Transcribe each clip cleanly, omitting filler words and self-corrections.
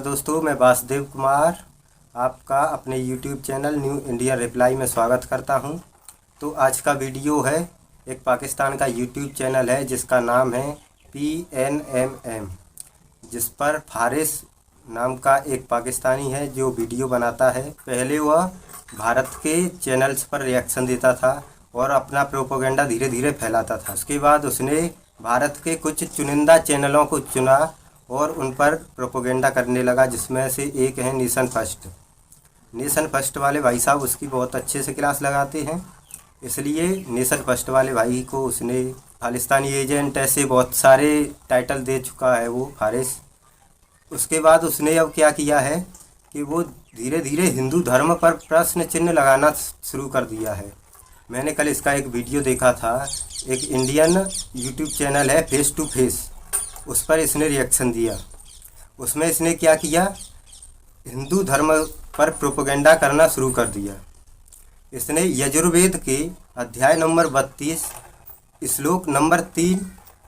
दोस्तों, मैं वासुदेव कुमार आपका अपने YouTube channel new India reply में स्वागत करता हूं। तो आज का वीडियो है, एक पाकिस्तान का YouTube चैनल है जिसका नाम है PNMM, जिस पर फारिस नाम का एक पाकिस्तानी है जो वीडियो बनाता है। पहले वह भारत के चैनल्स पर रिएक्शन देता था और अपना प्रोपेगेंडा धीरे धीरे फैलाता था। उसके बाद उसने भारत के कुछ चुनिंदा चैनलों को चुना और उन पर प्रोपेगेंडा करने लगा, जिसमें से एक है नेशन फर्स्ट। नेशन फर्स्ट वाले भाई साहब उसकी बहुत अच्छे से क्लास लगाते हैं, इसलिए नेशन फर्स्ट वाले भाई को उसने खालिस्तानी एजेंट ऐसे बहुत सारे टाइटल दे चुका है वो फारिस। उसके बाद उसने अब क्या किया है कि वो धीरे धीरे हिंदू धर्म पर प्रश्न चिन्ह लगाना शुरू कर दिया है। मैंने कल इसका एक वीडियो देखा था, एक इंडियन यूट्यूब चैनल है फेस टू फेस, उस पर इसने रिएक्शन दिया। उसमें इसने क्या किया, हिंदू धर्म पर प्रोपेगेंडा करना शुरू कर दिया। इसने यजुर्वेद के अध्याय नंबर 32 श्लोक नंबर 3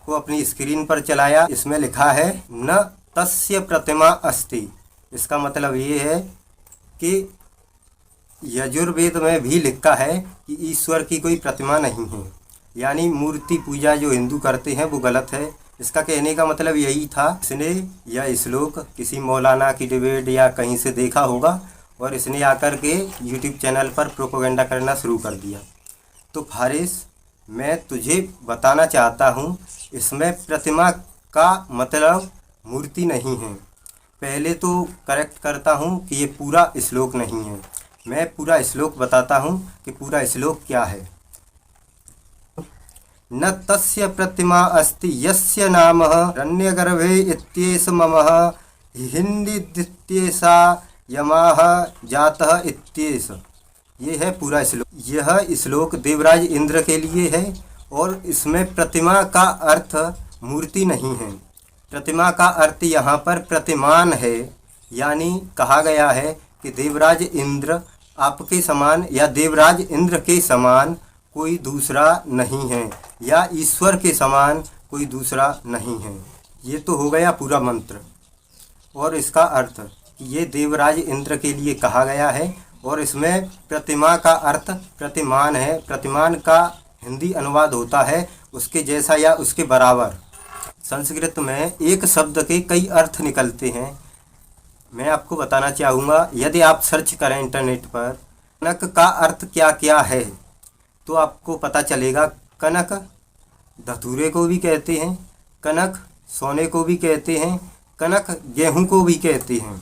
को अपनी स्क्रीन पर चलाया। इसमें लिखा है न तस्य प्रतिमा अस्ति। इसका मतलब ये है कि यजुर्वेद में भी लिखा है कि ईश्वर की कोई प्रतिमा नहीं है, यानी मूर्ति पूजा जो हिंदू करते हैं वो गलत है। इसका कहने का मतलब यही था। इसने यह श्लोक किसी मौलाना की डिबेट या कहीं से देखा होगा और इसने आकर के यूट्यूब चैनल पर प्रोपेगेंडा करना शुरू कर दिया। तो फारिस, मैं तुझे बताना चाहता हूँ, इसमें प्रतिमा का मतलब मूर्ति नहीं है। पहले तो करेक्ट करता हूँ कि ये पूरा श्लोक नहीं है। मैं पूरा श्लोक बताता हूँ कि पूरा श्लोक क्या है। न तस्य प्रतिमा अस्ति यस्य नामः रण्यगर्भे इत्येष ममः हिंदित्येषा यमाः जातः इत्येष। ये है पूरा श्लोक। यह श्लोक देवराज इंद्र के लिए है और इसमें प्रतिमा का अर्थ मूर्ति नहीं है। प्रतिमा का अर्थ यहाँ पर प्रतिमान है, यानी कहा गया है कि देवराज इंद्र आपके समान या देवराज इंद्र के समान कोई दूसरा नहीं है, या ईश्वर के समान कोई दूसरा नहीं है। ये तो हो गया पूरा मंत्र और इसका अर्थ कि ये देवराज इंद्र के लिए कहा गया है। और इसमें प्रतिमा का अर्थ प्रतिमान है। प्रतिमान का हिंदी अनुवाद होता है उसके जैसा या उसके बराबर। संस्कृत में एक शब्द के कई अर्थ निकलते हैं। मैं आपको बताना चाहूँगा, यदि आप सर्च करें इंटरनेट पर कनक का अर्थ क्या क्या है तो आपको पता चलेगा। कनक धतूरे को भी कहते हैं, कनक सोने को भी कहते हैं, कनक गेहूं को भी कहते हैं।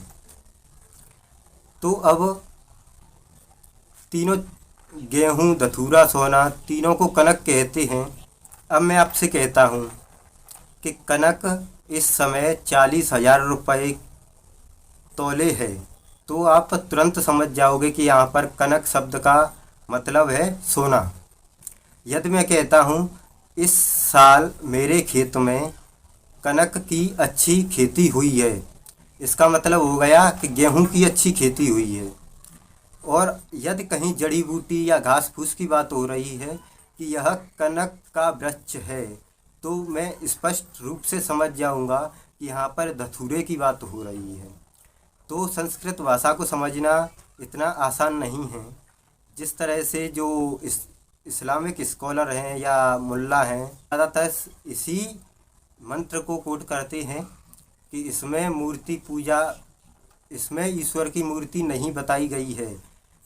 तो अब तीनों, गेहूं, धतूरा, सोना, तीनों को कनक कहते हैं। अब मैं आपसे कहता हूं कि कनक इस समय 40,000 रुपये तोले है, तो आप तुरंत समझ जाओगे कि यहाँ पर कनक शब्द का मतलब है सोना। यदि मैं कहता हूँ इस साल मेरे खेत में कनक की अच्छी खेती हुई है, इसका मतलब हो गया कि गेहूं की अच्छी खेती हुई है। और यदि कहीं जड़ी बूटी या घास फूस की बात हो रही है कि यह कनक का वृक्ष है, तो मैं स्पष्ट रूप से समझ जाऊंगा कि यहाँ पर धतूरे की बात हो रही है। तो संस्कृत भाषा को समझना इतना आसान नहीं है। जिस तरह से जो इस्लामिक स्कॉलर हैं या मुल्ला हैं, ज़्यादातर इसी मंत्र को कोट करते हैं कि इसमें मूर्ति पूजा, इसमें ईश्वर की मूर्ति नहीं बताई गई है,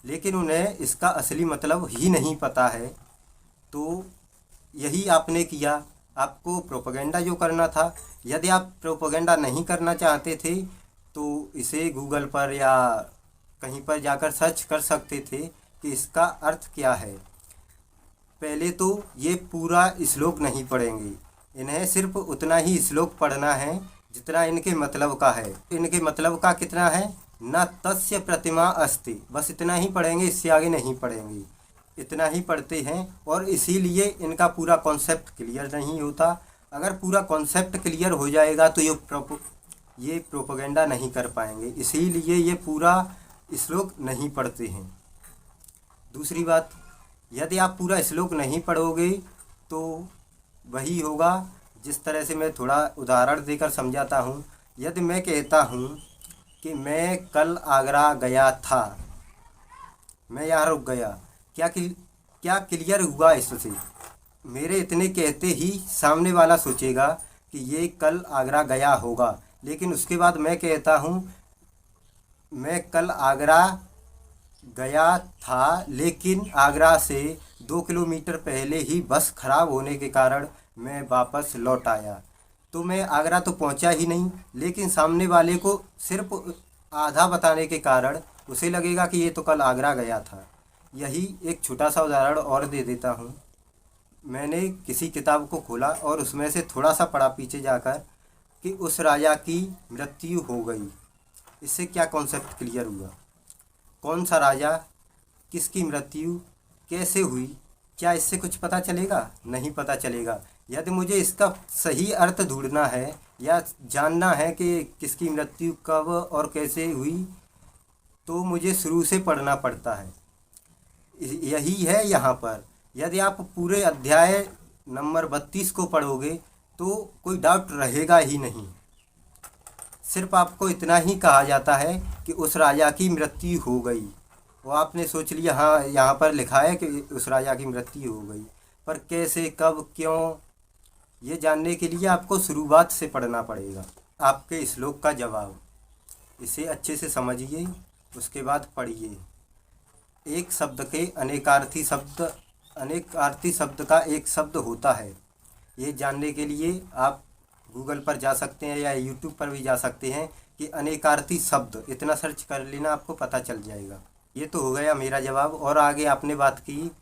लेकिन उन्हें इसका असली मतलब ही नहीं पता है। तो यही आपने किया, आपको प्रोपेगेंडा जो करना था। यदि आप प्रोपेगेंडा नहीं करना चाहते थे तो इसे गूगल पर या कहीं पर जाकर सर्च कर सकते थे कि इसका अर्थ क्या है। पहले तो ये पूरा श्लोक नहीं पढ़ेंगे, इन्हें सिर्फ उतना ही श्लोक पढ़ना है जितना इनके मतलब का है। इनके मतलब का कितना है, न तस्य प्रतिमा अस्ति, बस इतना ही पढ़ेंगे, इससे आगे नहीं पढ़ेंगे। इतना ही पढ़ते हैं और इसीलिए इनका पूरा कॉन्सेप्ट क्लियर नहीं होता। अगर पूरा कॉन्सेप्ट क्लियर हो जाएगा तो ये प्रोपेगेंडा नहीं कर पाएंगे, इसीलिए ये पूरा श्लोक नहीं पढ़ते हैं। दूसरी बात, यदि आप पूरा श्लोक नहीं पढ़ोगे तो वही होगा जिस तरह से मैं थोड़ा उदाहरण देकर समझाता हूँ। यदि मैं कहता हूँ कि मैं कल आगरा गया था। मैं यहाँ रुक गया। क्या क्लियर हुआ इससे? मेरे इतने कहते ही सामने वाला सोचेगा कि ये कल आगरा गया होगा, लेकिन उसके बाद मैं कहता हूँ मैं कल आगरा गया था, लेकिन आगरा से 2 किलोमीटर पहले ही बस खराब होने के कारण मैं वापस लौट आया। तो मैं आगरा तो पहुंचा ही नहीं, लेकिन सामने वाले को सिर्फ आधा बताने के कारण उसे लगेगा कि ये तो कल आगरा गया था। यही एक छोटा सा उदाहरण और दे देता हूँ। मैंने किसी किताब को खोला और उसमें से थोड़ा सा पढ़ा पीछे जाकर कि उस राजा की मृत्यु हो गई। इससे क्या कॉन्सेप्ट क्लियर हुआ? कौन सा राजा, किसकी मृत्यु, कैसे हुई? क्या इससे कुछ पता चलेगा? नहीं पता चलेगा। यदि मुझे इसका सही अर्थ ढूंढना है या जानना है कि किसकी मृत्यु कब और कैसे हुई, तो मुझे शुरू से पढ़ना पड़ता है। यही है यहाँ पर। यदि आप पूरे अध्याय नंबर 32 को पढ़ोगे तो कोई डाउट रहेगा ही नहीं। सिर्फ आपको इतना ही कहा जाता है कि उस राजा की मृत्यु हो गई। वो आपने सोच लिया, हाँ यहाँ पर लिखा है कि उस राजा की मृत्यु हो गई, पर कैसे, कब, क्यों, ये जानने के लिए आपको शुरुआत से पढ़ना पड़ेगा। आपके श्लोक का जवाब, इसे अच्छे से समझिए, उसके बाद पढ़िए। एक शब्द के अनेकार्थी शब्द का एक शब्द होता है। ये जानने के लिए आप गूगल पर जा सकते हैं या यूट्यूब पर भी जा सकते हैं कि अनेकार्थी शब्द, इतना सर्च कर लेना, आपको पता चल जाएगा। ये तो हो गया मेरा जवाब। और आगे आपने बात की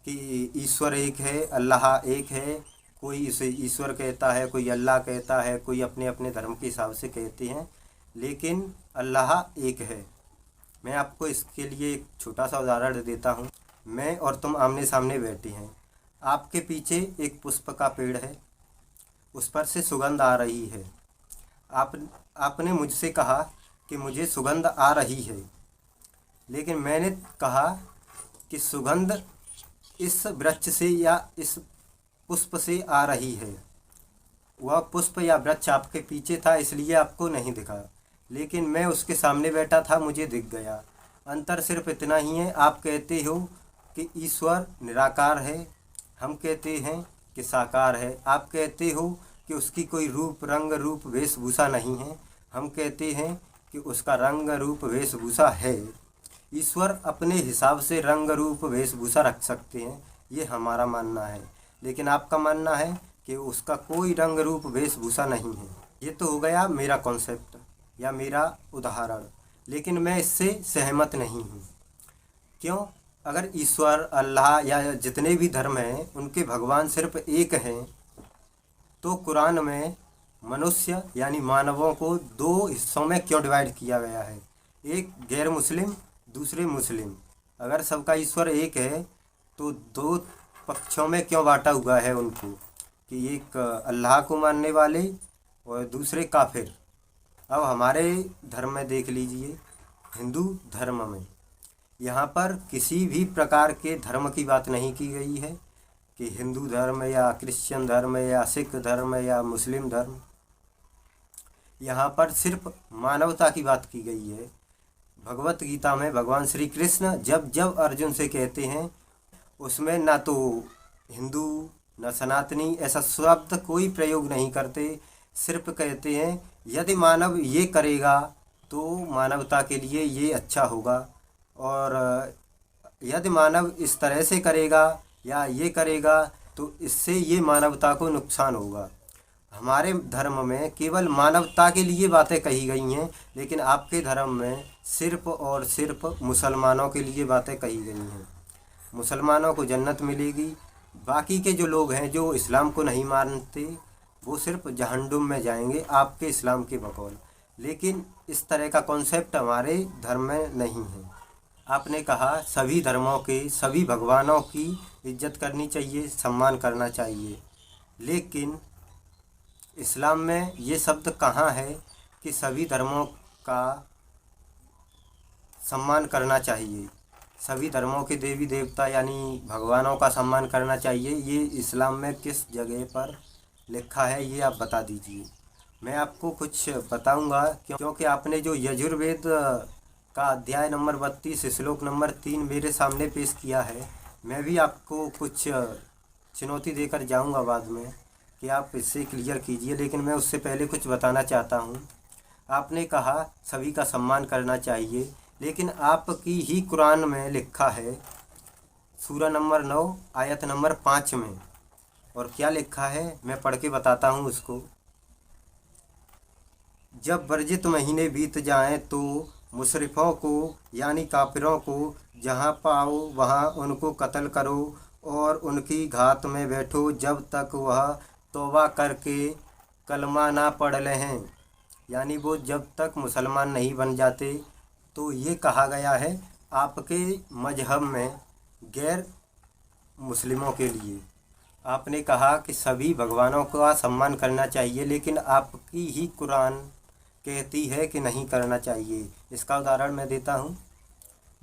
कि ईश्वर एक है, अल्लाह एक है। कोई इसे ईश्वर कहता है, कोई अल्लाह कहता है, कोई अपने अपने धर्म के हिसाब से कहते हैं, लेकिन अल्लाह एक है। मैं आपको इसके लिए एक छोटा सा उदाहरण देता हूँ। मैं और तुम आमने सामने बैठे हैं। आपके पीछे एक पुष्प का पेड़ है, उस पर से सुगंध आ रही है। आपने मुझसे कहा कि मुझे सुगंध आ रही है, लेकिन मैंने कहा कि सुगंध इस वृक्ष से या इस पुष्प से आ रही है। वह पुष्प या वृक्ष आपके पीछे था, इसलिए आपको नहीं दिखा, लेकिन मैं उसके सामने बैठा था, मुझे दिख गया। अंतर सिर्फ इतना ही है। आप कहते हो कि ईश्वर निराकार है, हम कहते हैं कि साकार है। आप कहते हो कि उसकी कोई रूप, रंग, रूप, वेशभूषा नहीं है, हम कहते हैं कि उसका रंग, रूप, वेशभूषा है। ईश्वर अपने हिसाब से रंग, रूप, वेशभूषा रख सकते हैं, ये हमारा मानना है, लेकिन आपका मानना है कि उसका कोई रंग, रूप, वेशभूषा नहीं है। ये तो हो गया मेरा कॉन्सेप्ट या मेरा उदाहरण, लेकिन मैं इससे सहमत नहीं हूँ। क्यों? अगर ईश्वर, अल्लाह या जितने भी धर्म हैं उनके भगवान सिर्फ एक हैं, तो कुरान में मनुष्य यानी मानवों को 2 हिस्सों में क्यों डिवाइड किया गया है? एक गैर मुस्लिम, दूसरे मुस्लिम। अगर सबका ईश्वर एक है तो 2 पक्षों में क्यों बांटा हुआ है उनको, कि एक अल्लाह को मानने वाले और दूसरे काफिर। अब हमारे धर्म में देख लीजिए, हिंदू धर्म में यहाँ पर किसी भी प्रकार के धर्म की बात नहीं की गई है कि हिंदू धर्म या क्रिश्चियन धर्म या सिख धर्म या मुस्लिम धर्म। यहाँ पर सिर्फ मानवता की बात की गई है। भगवत गीता में भगवान श्री कृष्ण जब जब अर्जुन से कहते हैं, उसमें ना तो हिंदू न सनातनी ऐसा शब्द कोई प्रयोग नहीं करते। सिर्फ कहते हैं यदि मानव ये करेगा तो मानवता के लिए ये अच्छा होगा, और यदि मानव इस तरह से करेगा या ये करेगा तो इससे ये मानवता को नुकसान होगा। हमारे धर्म में केवल मानवता के लिए बातें कही गई हैं, लेकिन आपके धर्म में सिर्फ और सिर्फ मुसलमानों के लिए बातें कही गई हैं। मुसलमानों को जन्नत मिलेगी, बाकी के जो लोग हैं जो इस्लाम को नहीं मानते वो सिर्फ जहन्नुम में जाएंगे आपके इस्लाम के बकौल। लेकिन इस तरह का कॉन्सेप्ट हमारे धर्म में नहीं है। आपने कहा सभी धर्मों के सभी भगवानों की इज्जत करनी चाहिए, सम्मान करना चाहिए, लेकिन इस्लाम में ये शब्द कहाँ है कि सभी धर्मों का सम्मान करना चाहिए, सभी धर्मों के देवी देवता यानी भगवानों का सम्मान करना चाहिए? ये इस्लाम में किस जगह पर लिखा है, ये आप बता दीजिए। मैं आपको कुछ बताऊंगा क्योंकि आपने जो यजुर्वेद का अध्याय नंबर 32 श्लोक नंबर 3 मेरे सामने पेश किया है, मैं भी आपको कुछ चुनौती देकर जाऊंगा बाद में कि आप इससे क्लियर कीजिए। लेकिन मैं उससे पहले कुछ बताना चाहता हूं। आपने कहा सभी का सम्मान करना चाहिए, लेकिन आपकी ही कुरान में लिखा है सूरा नंबर 9 आयत नंबर 5 में, और क्या लिखा है मैं पढ़ के बताता हूँ उसको। जब वर्जित महीने बीत जाएं तो मुशरिफों को यानी काफिरों को जहाँ पाओ वहाँ उनको कत्ल करो और उनकी घात में बैठो जब तक वह तौबा करके कलमा ना पढ़ लें, यानी वो जब तक मुसलमान नहीं बन जाते। तो ये कहा गया है आपके मजहब में गैर मुस्लिमों के लिए। आपने कहा कि सभी भगवानों का सम्मान करना चाहिए, लेकिन आपकी ही कुरान कहती है कि नहीं करना चाहिए। इसका उदाहरण मैं देता हूँ।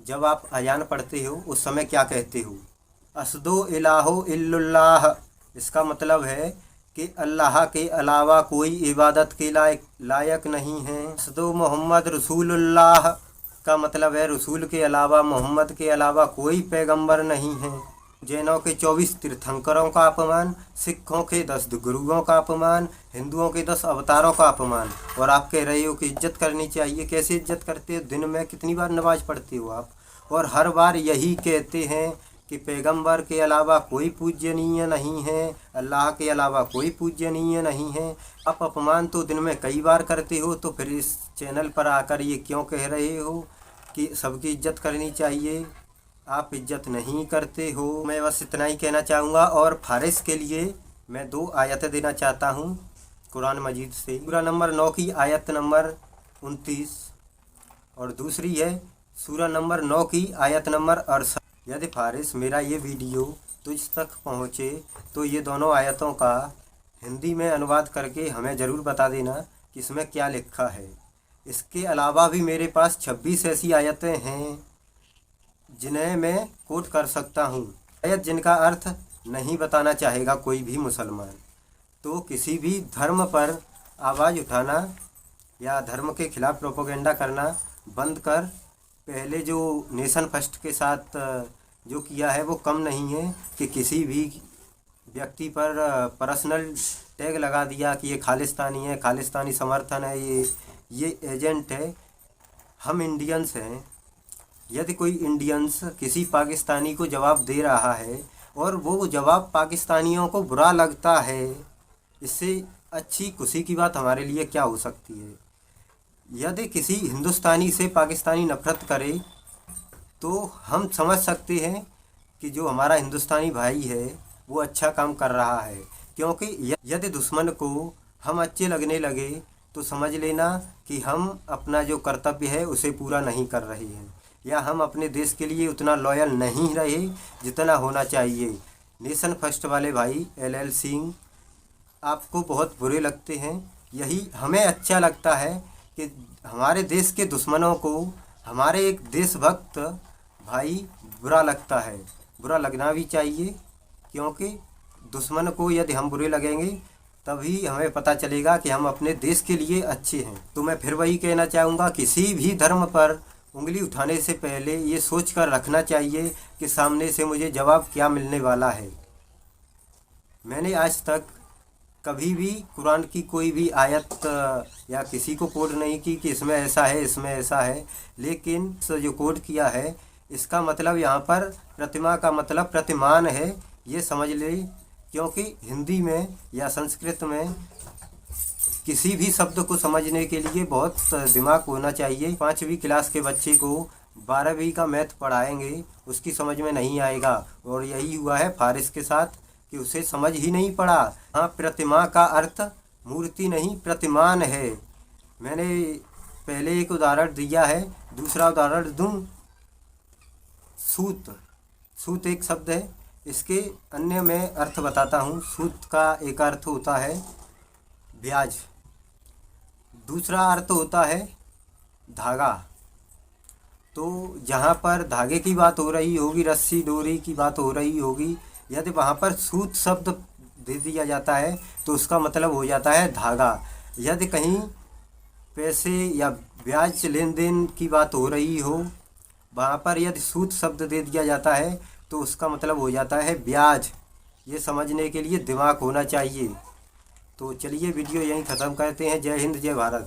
जब आप अजान पढ़ते हो उस समय क्या कहते हो? असदो इलाहो इल्लल्लाह। इसका मतलब है कि अल्लाह के अलावा कोई इबादत के लायक नहीं है। असदो मोहम्मद रसूलुल्लाह का मतलब है रसूल के अलावा, मोहम्मद के अलावा कोई पैगंबर नहीं है। जैनों के 24 तीर्थंकरों का अपमान, सिखों के 10 गुरुओं का अपमान, हिंदुओं के 10 अवतारों का अपमान, और आप कह रहे हो कि इज्जत करनी चाहिए। कैसे इज्जत करते हो? दिन में कितनी बार नमाज पढ़ते हो आप? और हर बार यही कहते हैं कि पैगंबर के अलावा कोई पूजनीय नहीं है, अल्लाह के अलावा कोई पूजनीय नहीं है। आप अपमान तो दिन में कई बार करते हो, तो फिर इस चैनल पर आकर ये क्यों कह रहे हो कि सबकी इज्जत करनी चाहिए? आप इज्जत नहीं करते हो। मैं बस इतना ही कहना चाहूँगा। और फारिस के लिए मैं 2 आयतें देना चाहता हूँ कुरान मजीद से। सूरा नंबर 9 की आयत नंबर 29, और दूसरी है सूरा नंबर 9 की आयत नंबर 68। यदि फारिस मेरा ये वीडियो तुझ तक पहुँचे तो ये दोनों आयतों का हिंदी में अनुवाद करके हमें ज़रूर बता देना कि इसमें क्या लिखा है। इसके अलावा भी मेरे पास 26 ऐसी आयतें हैं जिन्हें मैं कोट कर सकता हूँ। आयत जिनका अर्थ नहीं बताना चाहेगा कोई भी मुसलमान। तो किसी भी धर्म पर आवाज़ उठाना या धर्म के खिलाफ प्रोपोगेंडा करना बंद कर। पहले जो नेशन फर्स्ट के साथ जो किया है वो कम नहीं है कि किसी भी व्यक्ति पर पर्सनल टैग लगा दिया कि ये खालिस्तानी है, खालिस्तानी समर्थन है, ये एजेंट है। हम इंडियंस हैं। यदि कोई इंडियंस किसी पाकिस्तानी को जवाब दे रहा है और वो जवाब पाकिस्तानियों को बुरा लगता है, इससे अच्छी खुशी की बात हमारे लिए क्या हो सकती है। यदि किसी हिंदुस्तानी से पाकिस्तानी नफरत करे तो हम समझ सकते हैं कि जो हमारा हिंदुस्तानी भाई है वो अच्छा काम कर रहा है, क्योंकि यदि दुश्मन को हम अच्छे लगने लगे तो समझ लेना कि हम अपना जो कर्तव्य है उसे पूरा नहीं कर रहे हैं, या हम अपने देश के लिए उतना लॉयल नहीं रहे जितना होना चाहिए। नेशन फर्स्ट वाले भाई LL सिंह आपको बहुत बुरे लगते हैं। यही हमें अच्छा लगता है कि हमारे देश के दुश्मनों को हमारे एक देशभक्त भाई बुरा लगता है। बुरा लगना भी चाहिए, क्योंकि दुश्मन को यदि हम बुरे लगेंगे तभी हमें पता चलेगा कि हम अपने देश के लिए अच्छे हैं। तो मैं फिर वही कहना चाहूँगा, किसी भी धर्म पर उंगली उठाने से पहले ये सोच कर रखना चाहिए कि सामने से मुझे जवाब क्या मिलने वाला है। मैंने आज तक कभी भी कुरान की कोई भी आयत या किसी को कोड नहीं की कि इसमें ऐसा है, इसमें ऐसा है, लेकिन जो कोड किया है इसका मतलब यहाँ पर प्रतिमा का मतलब प्रतिमान है, ये समझ ले। क्योंकि हिंदी में या संस्कृत में किसी भी शब्द को समझने के लिए बहुत दिमाग होना चाहिए। 5वीं क्लास के बच्चे को 12वीं का मैथ पढ़ाएंगे, उसकी समझ में नहीं आएगा। और यही हुआ है फारिस के साथ कि उसे समझ ही नहीं पड़ा। हाँ, प्रतिमा का अर्थ मूर्ति नहीं प्रतिमान है। मैंने पहले एक उदाहरण दिया है, दूसरा उदाहरण दूँ। सूत, सूत एक शब्द है, इसके अन्य में अर्थ बताता हूँ। सूत का एक अर्थ होता है ब्याज, दूसरा अर्थ होता है धागा। तो जहाँ पर धागे की बात हो रही होगी, रस्सी डोरी की बात हो रही होगी, यदि वहाँ पर सूत शब्द दे दिया जाता है तो उसका मतलब हो जाता है धागा। यदि कहीं पैसे या ब्याज लेन देन की बात हो रही हो, वहाँ पर यदि सूद शब्द दे दिया जाता है तो उसका मतलब हो जाता है ब्याज। ये समझने के लिए दिमाग होना चाहिए। तो चलिए वीडियो यहीं ख़त्म करते हैं। जय हिंद, जय भारत।